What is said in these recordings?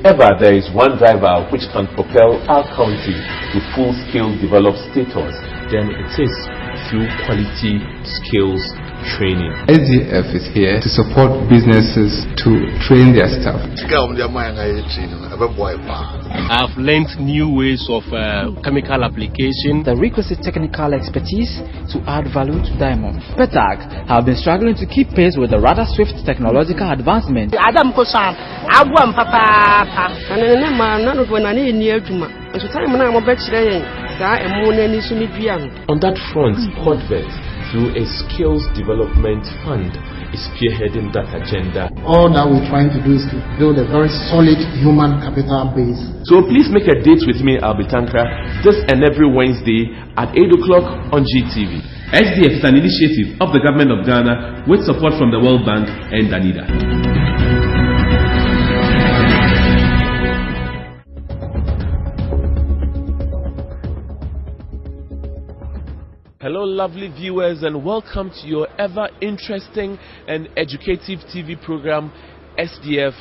ever there is one driver which can propel our country to full-scale developed status, then it is through quality skills training. SDF is here to support businesses to train their staff. I've learned new ways of chemical application. The requisite technical expertise to add value to diamond. PETAG have been struggling to keep pace with the rather swift technological advancement. On that front, Quadvet, through a skills development fund, is spearheading that agenda. All that we're trying to do is to build a very solid human capital base. So please make a date with me, Albert Ankra, this and every Wednesday at 8 o'clock on GTV. SDF is an initiative of the government of Ghana with support from the World Bank and Danida. Hello lovely viewers, and welcome to your ever interesting and educative TV program SDF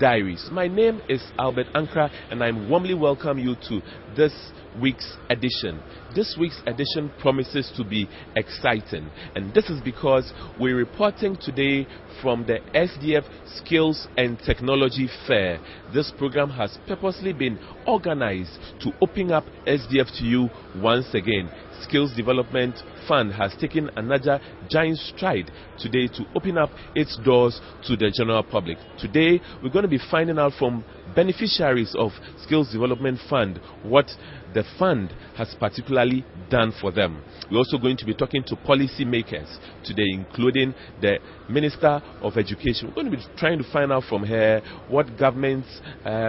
Diaries. My name is Albert Ankra and I warmly welcome you to this week's edition. This week's edition promises to be exciting, and this is because we're reporting today from the SDF Skills and Technology Fair. This program has purposely been organized to open up SDF to you once again. Skills Development Fund has taken another giant stride today to open up its doors to the general public. Today, we're going to be finding out from beneficiaries of Skills Development Fund what the fund has particularly done for them. We're also going to be talking to policy makers today, including the Minister of Education. We're going to be trying to find out from her what government's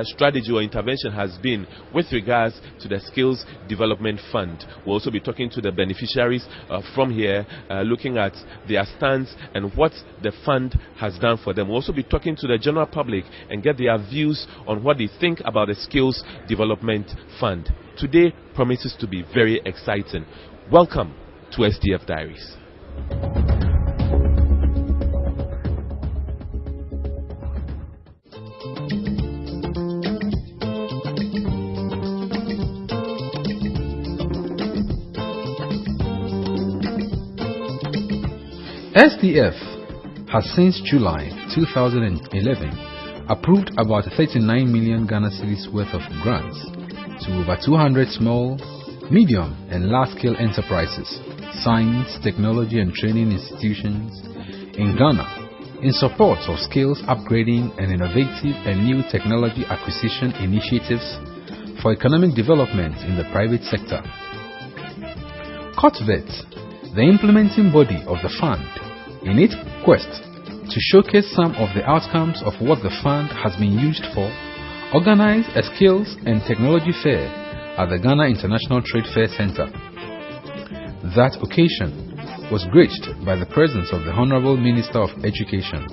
strategy or intervention has been with regards to the Skills Development Fund. We'll also be talking to the beneficiaries from here, looking at their stance and what the fund has done for them. We'll also be talking to the general public and get their views on what they think about the Skills Development Fund. Today promises to be very exciting. Welcome to SDF Diaries. SDF has since July 2011 approved about 39 million Ghana cedis worth of grants to over 200 small, medium and large-scale enterprises, science, technology and training institutions in Ghana in support of skills upgrading and innovative and new technology acquisition initiatives for economic development in the private sector. Quadvet, the implementing body of the fund, in its quest to showcase some of the outcomes of what the fund has been used for, organized a skills and technology fair at the Ghana International Trade Fair Center. That occasion was graced by the presence of the Honorable Minister of Education.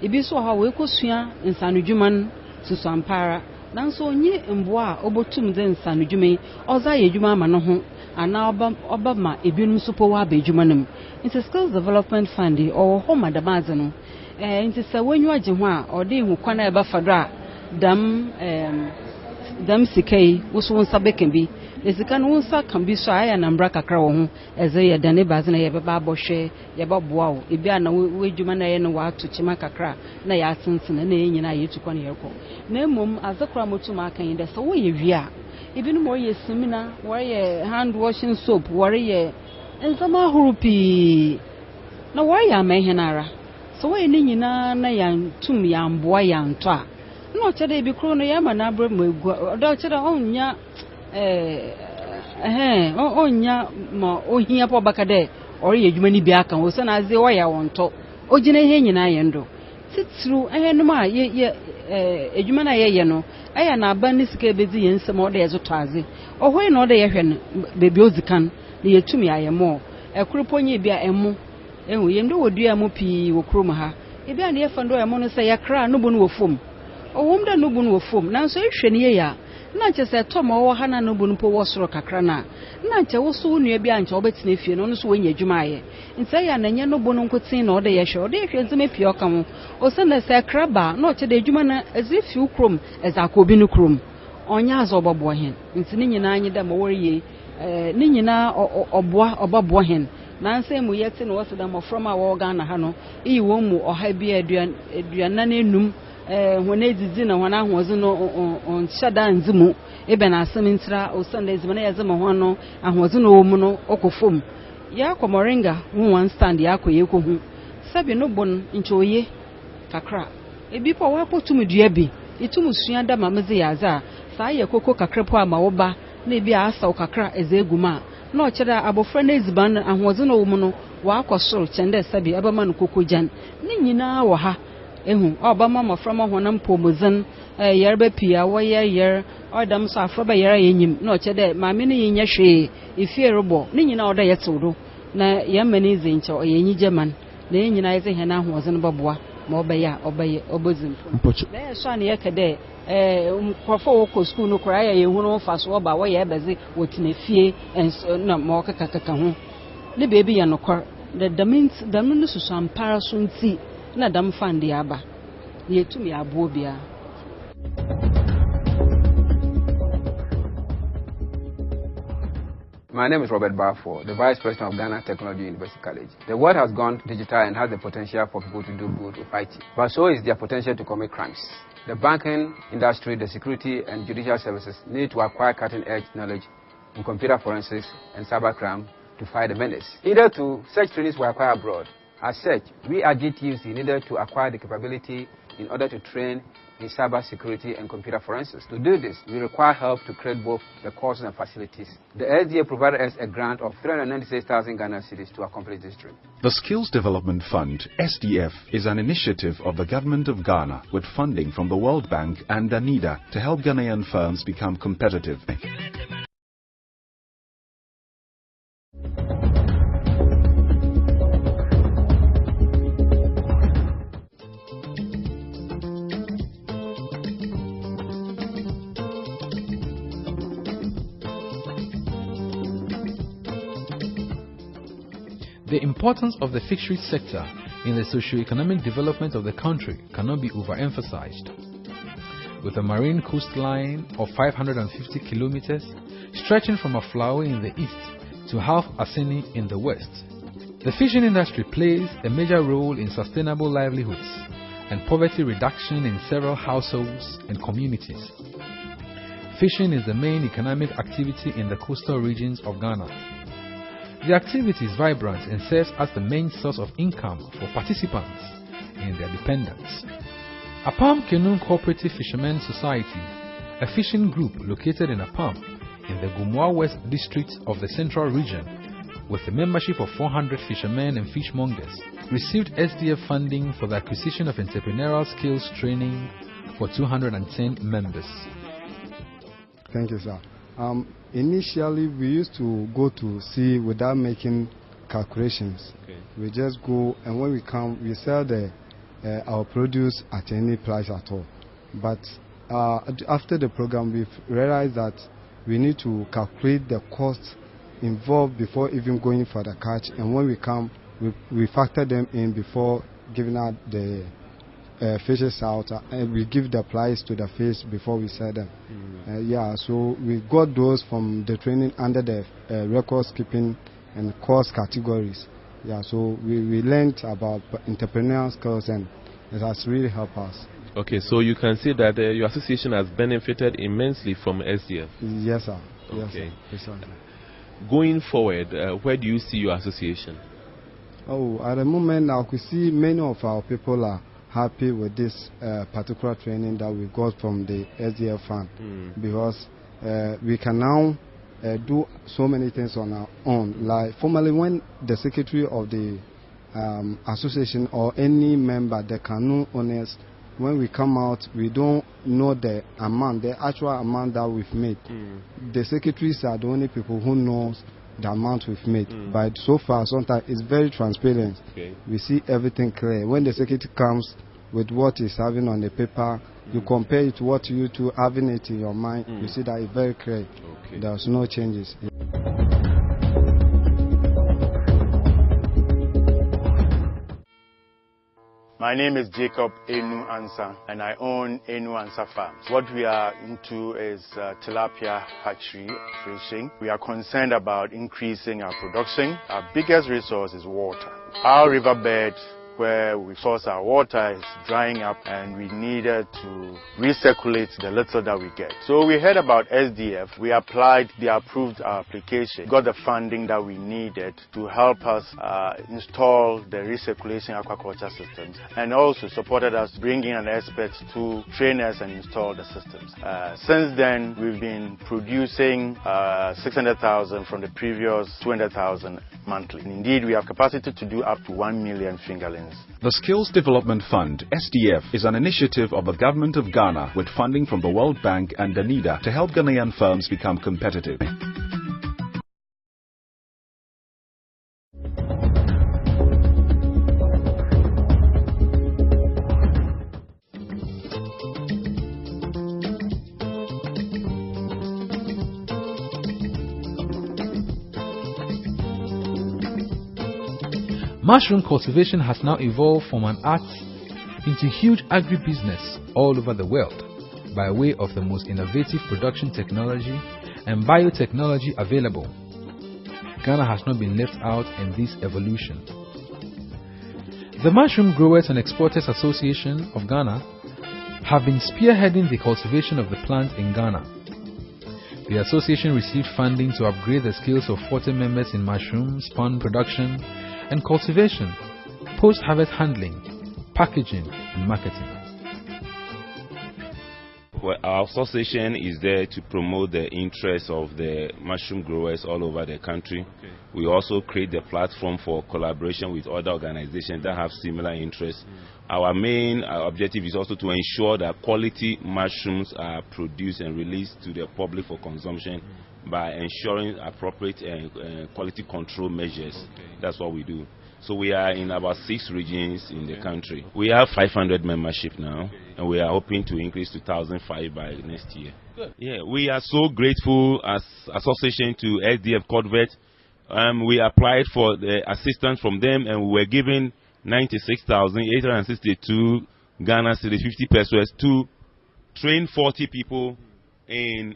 Ibi so ha we kosua nsanudwuman susampara nanso onye mboa obotum de nsanudwuman oza yedwuma ma no ho ana oba ma ebinum supo wa abedwumanum into Skills Development Fund or ho madamaze no into se wanyu age ho a ode hu kwana e ba fadra dam sikai woso wonsa beken bi esika no wonsa kan bi so aya na mbra kakra wo ho eze ye dane baze na ye beba abohwe ye baboa wo ebi ana wedwuma na ye no wa to chima kakra na ya tenten na ye nyina ye tukọ na ye kọ na emom azakra motum akan de so wo ye wi a ebi no mo ye simina wo ye hand washing soap wo ye enzama hurupi na wo ye amahenara so wo ye ni nyina na ya tum ya mboa ya nto a no chede ebi kro no ya ma na abra mo egu do chede onya onya ma ohia po bakade ori edwuma ni bi aka wo se na aze wo ya wonto ogina ihe nyina ye ndo titru no ma ye edwuma na ye no aya na aba ni sika ebezi ye nsem o de ezoto aze ohoi na o de ye hwe no bebi ozikan na ye tumi aye mo ekroponye bi a emu ehu ye ndo wodua mo pi wo krom ha ebi a na ye fando emo no se ya kra no bo no wo fom owom da no bu no fom na so ehwe ne ya na nche se tom owo ha na no bu no po wo soro kakra na nche wo so nua bi anche obetina fie no so wanya adwuma aye nse ya na nye no bu no nkotin na ode ye hwe ode hwe nzeme pie okam o se na se kraba na oche da adwuma na ezefi ukrom ezakobi no krom onya azobabo hen ntini nyina anyi da ma woriye ni nyina oboa obabo hen na nse mu yete no wose da mo from a wo Ghana ha no iyi wo mu oha bi aduana na enum when edizi na wana ahoze no on shada nzimu ebe na asem ntira o Sunday zima ya zema ho no ahoze no wo mu no okofom ya kwa moringa one stand ya kwa yeko hu sabi no bon nchoye kakra ebi po wa potum dua bi itum sua da mameze ya za saa ye koko kakra po ama wo ba na ebi asa kakra ezeguma na o kira abofra na eziban ahoze no wo mu no wa akosoro chende sabi abama no koko jan ni nyina wo ha ehu obama maframa honam pomozan yerba pia wo yer odam so afroba yer yenyim na oche de maame ne yenya hwe ifie robo ne nyina oda yetewdo na yemani zinche oyenyi jeman na nyina yeze hena ahoze no baboa ma obeya obozim na yeso an yekede mkrofo wo ko school no kra ya yehu no faso oba wo ye beze wotina fie na ma okakaka ho ne bebi ya nokor the damin susu ampara so nti na dam fan de aba yetumi abo bia. My name is Robert Barfour, the Vice President of Ghana Technology University College. The world has gone digital and has the potential for people to do good with IT, but so is their potential to commit crimes. The banking industry, the security and judicial services need to acquire cutting-edge knowledge in computer forensics and cybercrime to fight the menace. Either to such trainings were acquired abroad. As such, we at GTUC needed to acquire the capability in order to train in cyber security and computer forensics. To do this, we require help to create both the courses and facilities. The SDA provided us a grant of 396,000 Ghana cedis to accomplish this dream. The Skills Development Fund, SDF, is an initiative of the Government of Ghana with funding from the World Bank and Danida to help Ghanaian firms become competitive. The importance of the fisheries sector in the socio-economic development of the country cannot be overemphasized. With a marine coastline of 550 kilometers stretching from Aflawe in the east to Half Assini in the west, the fishing industry plays a major role in sustainable livelihoods and poverty reduction in several households and communities. Fishing is the main economic activity in the coastal regions of Ghana. The activity is vibrant and serves as the main source of income for participants and their dependents. Apam Kenun Cooperative Fishermen Society, a fishing group located in Apam in the Gumwa West district of the Central Region, with a membership of 400 fishermen and fishmongers, received SDF funding for the acquisition of entrepreneurial skills training for 210 members. Thank you, sir. Initially, we used to go to sea without making calculations. Okay. We just go, and when we come, we sell our produce at any price at all. But after the program, we've realized that we need to calculate the costs involved before even going for the catch. And when we come, we factor them in before giving out the fishes out, and we give the price to the fish before we sell them. So we got those from the training under the records keeping and course categories. So we learned about entrepreneurial skills, and it has really helped us. Okay, so you can say that your association has benefited immensely from SDF. Yes, sir. Okay. Yes, sir. Going forward, where do you see your association? At the moment, I could see many of our people are happy with this particular training that we got from the SDF fund, because we can now do so many things on our own. Like formerly, when the secretary of the association or any member, the canoe owners, when we come out, we don't know the amount, the actual amount that we've made. The secretaries are the only people who knows the amount we've made. But so far, sometimes it's very transparent. Okay. We see everything clear. When the secretary comes with what he's having on the paper You compare it to what you two having it in your mind, you see that it's very clear. Okay. There's no changes. My name is Jacob Enu Ansa, and I own Enu Ansa Farms. What we are into is tilapia hatchery fishing. We are concerned about increasing our production. Our biggest resource is water. Our riverbed, where we source our water, is drying up, and we needed to recirculate the little that we get. So we heard about SDF. We applied, they approved our application, got the funding that we needed to help us install the recirculation aquaculture systems, and also supported us bringing an expert to train us and install the systems. Since then, we've been producing 600,000 from the previous 200,000 monthly. And indeed, we have capacity to do up to 1 million fingerlings. The Skills Development Fund, SDF, is an initiative of the Government of Ghana with funding from the World Bank and Danida to help Ghanaian firms become competitive. Mushroom cultivation has now evolved from an art into huge agribusiness all over the world by way of the most innovative production technology and biotechnology available. Ghana has not been left out in this evolution. The Mushroom Growers and Exporters Association of Ghana have been spearheading the cultivation of the plant in Ghana. The association received funding to upgrade the skills of 40 members in mushroom spawn production and cultivation, post-harvest handling, packaging, and marketing. Well, our association is there to promote the interests of the mushroom growers all over the country. Okay. We also create the platform for collaboration with other organizations that have similar interests. Our main objective is also to ensure that quality mushrooms are produced and released to the public for consumption by ensuring appropriate quality control measures. Okay. That's what we do. So we are in about 6 regions in the country. We have 500 membership now, and we are hoping to increase to 1,005 by next year. Good. Yeah, we are so grateful as association to SDF Codvet. We applied for the assistance from them, and we were given 96,862 Ghana cedis, 50 pesos, to train 40 people in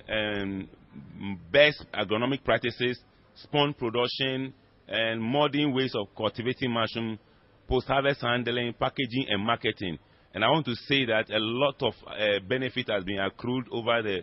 best agronomic practices, spawn production, and modern ways of cultivating mushroom, post-harvest handling, packaging, and marketing. And I want to say that a lot of benefit has been accrued over the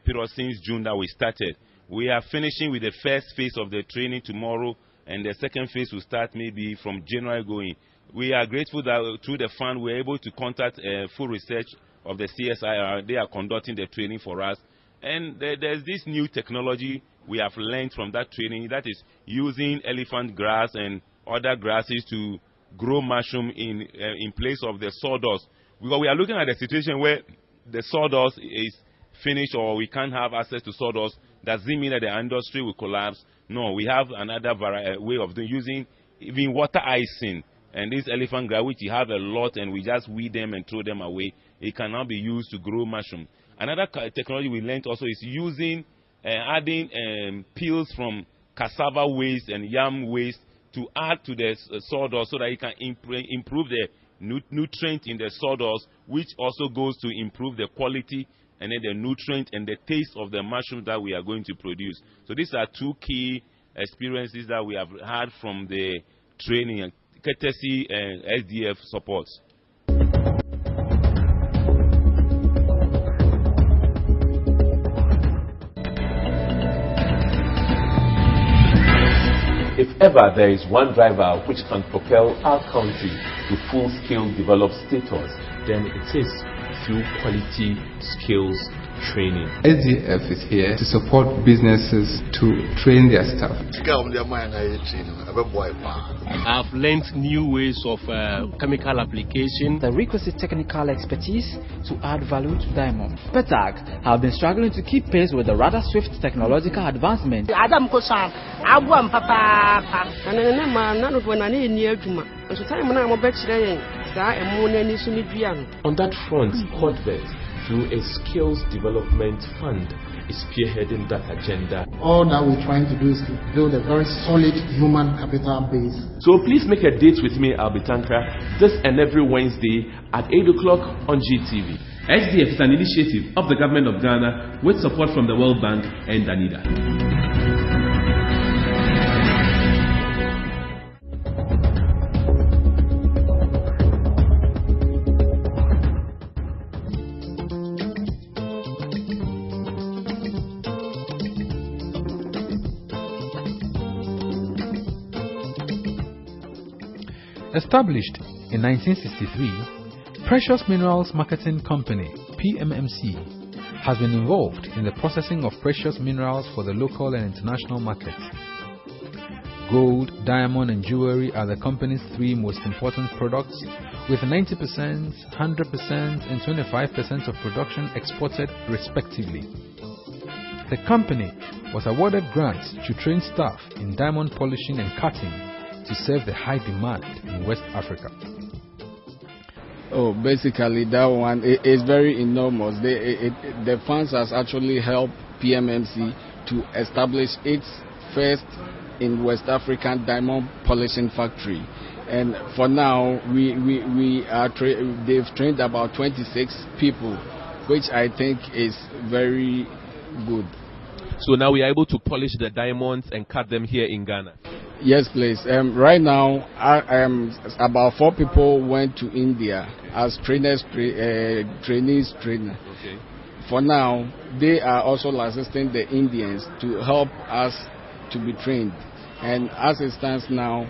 period since June that we started. We are finishing with the first phase of the training tomorrow, and the second phase will start maybe from January going. We are grateful that through the fund we are able to contact full research of the CSIR. They are conducting the training for us. And there's this new technology we have learned from that training, that is using elephant grass and other grasses to grow mushroom in place of the sawdust. Because we are looking at a situation where the sawdust is finished or we can't have access to sawdust. Does it mean that the industry will collapse? No, we have another way of using even water icing. And this elephant grass, which we have a lot and we just weed them and throw them away, it cannot be used to grow mushroom. Another technology we learned also is using adding peels from cassava waste and yam waste to add to the sawdust so that it can improve the nutrient in the sawdust, which also goes to improve the quality and then the nutrient and the taste of the mushroom that we are going to produce. So these are 2 key experiences that we have had from the training, courtesy and SDF support. If ever there is one driver which can propel our country to full-scale developed status, then it is through quality skills training. SDF is here to support businesses to train their staff. I've learned new ways of chemical application. The requisite technical expertise to add value to diamond. PETAG have been struggling to keep pace with the rather swift technological advancement. On that front, Codvet through a skills development fund, is spearheading that agenda. All that we're trying to do is to build a very solid human capital base. So please make a date with me, Albert Ankra, this and every Wednesday at 8 o'clock on GTV. SDF is an initiative of the Government of Ghana with support from the World Bank and Danida. Established in 1963, Precious Minerals Marketing Company (PMMC) has been involved in the processing of precious minerals for the local and international markets. Gold, diamond, and jewelry are the company's three most important products, with 90%, 100%, and 25% of production exported respectively. The company was awarded grants to train staff in diamond polishing and cutting to serve the high demand in West Africa. Oh, basically that one is very enormous. The funds has actually helped PMMC to establish its first in West African diamond polishing factory. And for now, they've trained about 26 people, which I think is very good. So now we are able to polish the diamonds and cut them here in Ghana. Yes, please. Right now, about 4 people went to India as trainees. Okay. For now, they are also assisting the Indians to help us to be trained. And as it stands now,